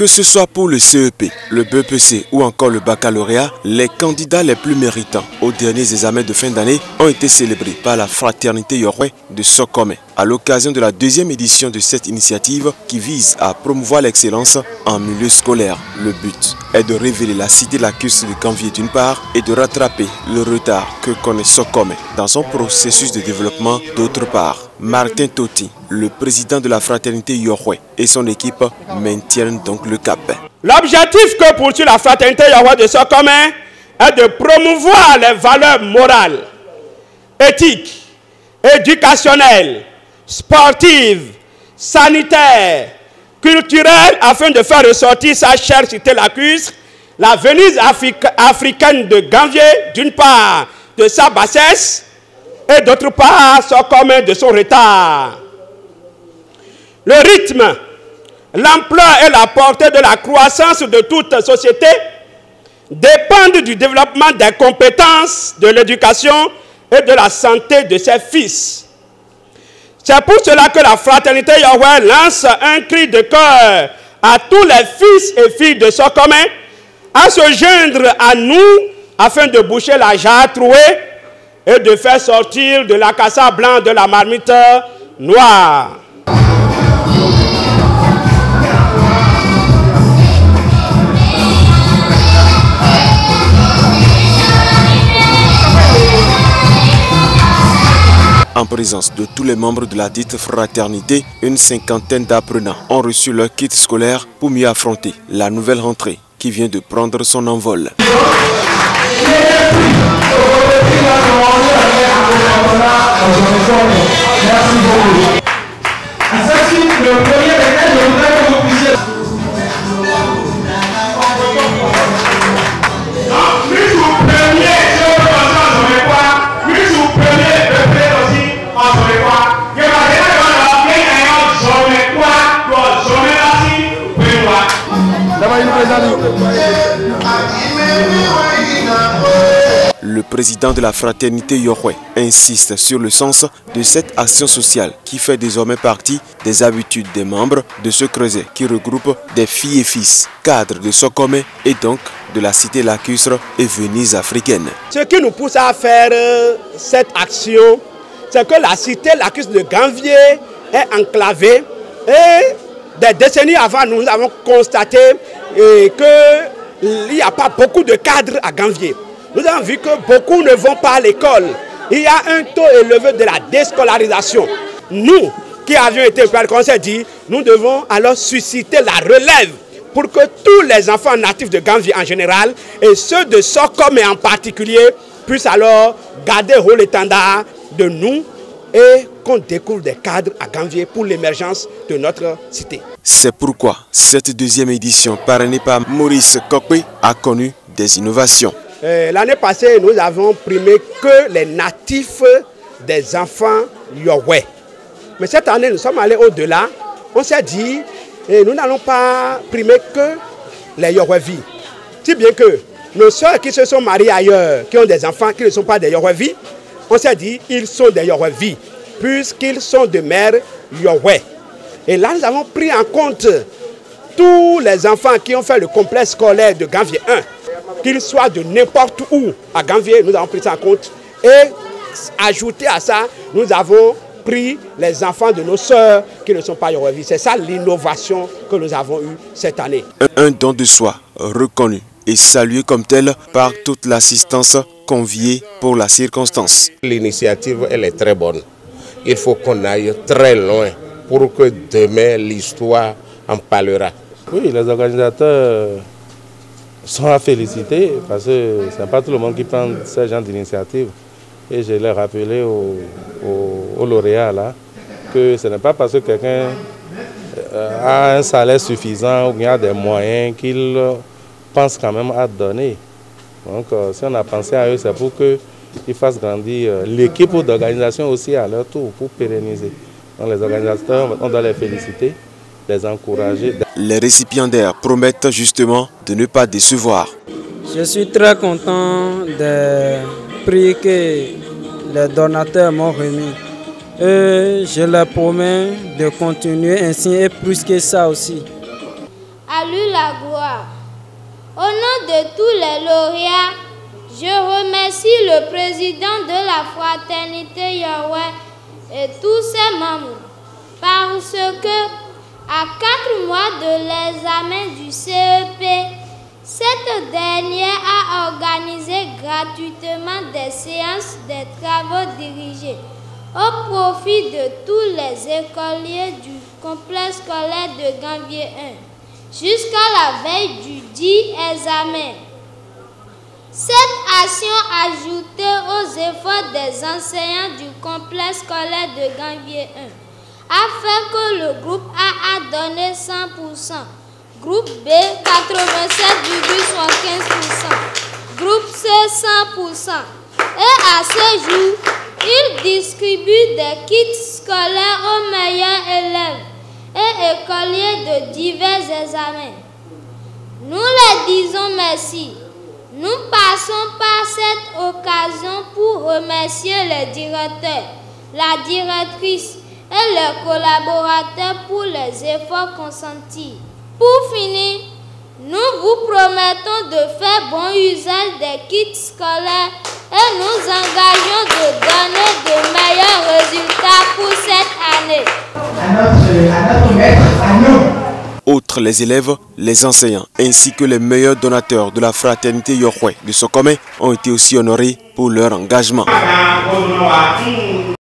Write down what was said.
Que ce soit pour le CEP, le BEPC ou encore le baccalauréat, les candidats les plus méritants aux derniers examens de fin d'année ont été célébrés par la fraternité Yorway de Sokome à l'occasion de la deuxième édition de cette initiative qui vise à promouvoir l'excellence en milieu scolaire. Le but est de révéler la cité lacustre de Ganvié d'une part et de rattraper le retard que connaît Sokome dans son processus de développement d'autre part. Martin Toti, le président de la fraternité Yorway et son équipe maintiennent donc le cap. L'objectif que poursuit la fraternité Yorway de Sokome est de promouvoir les valeurs morales, éthiques, éducationnelles, sportives, sanitaires, culturelles afin de faire ressortir sa chère cité lacustre, la Venise africaine de Ganvié d'une part de sa bassesse et d'autre part Sokome de son retard. Le rythme, l'ampleur et la portée de la croissance de toute société dépendent du développement des compétences, de l'éducation et de la santé de ses fils. C'est pour cela que la fraternité Yorway lance un cri de cœur à tous les fils et filles de Sokome à se joindre à nous afin de boucher la jarre trouée et de faire sortir de la cassa blanc de la marmite noire. En présence de tous les membres de la dite fraternité, une cinquantaine d'apprenants ont reçu leur kit scolaire pour mieux affronter la nouvelle rentrée qui vient de prendre son envol. Le président de la fraternité Yorway insiste sur le sens de cette action sociale qui fait désormais partie des habitudes des membres de ce creuset qui regroupe des filles et fils, cadres de Sokome et donc de la cité lacustre et Venise africaine. Ce qui nous pousse à faire cette action, c'est que la cité lacustre de Ganvié est enclavée et des décennies avant, nous avons constaté qu'il n'y a pas beaucoup de cadres à Ganvié. Nous avons vu que beaucoup ne vont pas à l'école. Il y a un taux élevé de la déscolarisation. Nous, qui avions été préparés, on s'est dit, nous devons alors susciter la relève pour que tous les enfants natifs de Ganvié en général et ceux de Sokome en particulier puissent alors garder le rôle étendard de nous et qu'on découvre des cadres à Ganvié pour l'émergence de notre cité. C'est pourquoi cette deuxième édition parrainée par Maurice Kokwe a connu des innovations. L'année passée, nous avons primé que les natifs des enfants Yorway. Mais cette année, nous sommes allés au-delà. On s'est dit, nous n'allons pas primer que les Yorway-Vie. Si bien que nos soeurs qui se sont mariées ailleurs, qui ont des enfants qui ne sont pas des Yorway-Vie, on s'est dit, ils sont des Yorway-Vie, puisqu'ils sont de mère Yorway. Et là, nous avons pris en compte tous les enfants qui ont fait le complexe scolaire de Ganvié 1. Qu'ils soient de n'importe où à Ganvié, nous avons pris ça en compte. Et ajouté à ça, nous avons pris les enfants de nos sœurs qui ne sont pas Yorway-Vie. C'est ça l'innovation que nous avons eue cette année. Un don de soi reconnu et salué comme tel par toute l'assistance conviée pour la circonstance. L'initiative, elle est très bonne. Il faut qu'on aille très loin pour que demain l'histoire en parlera. Oui, les organisateurs sont à féliciter parce que ce n'est pas tout le monde qui prend ce genre d'initiative. Et je l'ai rappelé aux lauréats là, que ce n'est pas parce que quelqu'un a un salaire suffisant ou bien a des moyens qu'il pense quand même à donner. Donc si on a pensé à eux, c'est pour qu'ils fassent grandir l'équipe d'organisation aussi à leur tour pour pérenniser. Donc les organisateurs, on doit les féliciter, les encourager. Les récipiendaires promettent justement de ne pas décevoir. Je suis très content des prix que les donateurs m'ont remis. Et je leur promets de continuer ainsi et plus que ça aussi. à lui la gloire. Au nom de tous les lauréats, je remercie le président de la fraternité Yahweh et tous ses membres parce que, à 4 mois de l'examen du CEP, cette dernière a organisé gratuitement des séances de travaux dirigés au profit de tous les écoliers du complexe scolaire de Gambier 1 jusqu'à la veille du dit examen. Cette action ajoutée aux efforts des enseignants du complexe scolaire de Gambier 1 a fait que le groupe A a donné 100%, groupe B 87,75%, groupe C 100%. Et à ce jour, il distribue des kits scolaires aux meilleurs élèves et écoliers de divers examens. Nous les disons merci. Nous passons par cette occasion pour remercier les directeurs, la directrice et les collaborateurs pour les efforts consentis. Pour finir, nous vous promettons de faire bon usage des kits scolaires et nous engageons de donner de meilleurs résultats pour cette année. À notre maître, à nous. Outre les élèves, les enseignants ainsi que les meilleurs donateurs de la fraternité Yahweh de Sokome ont été aussi honorés pour leur engagement.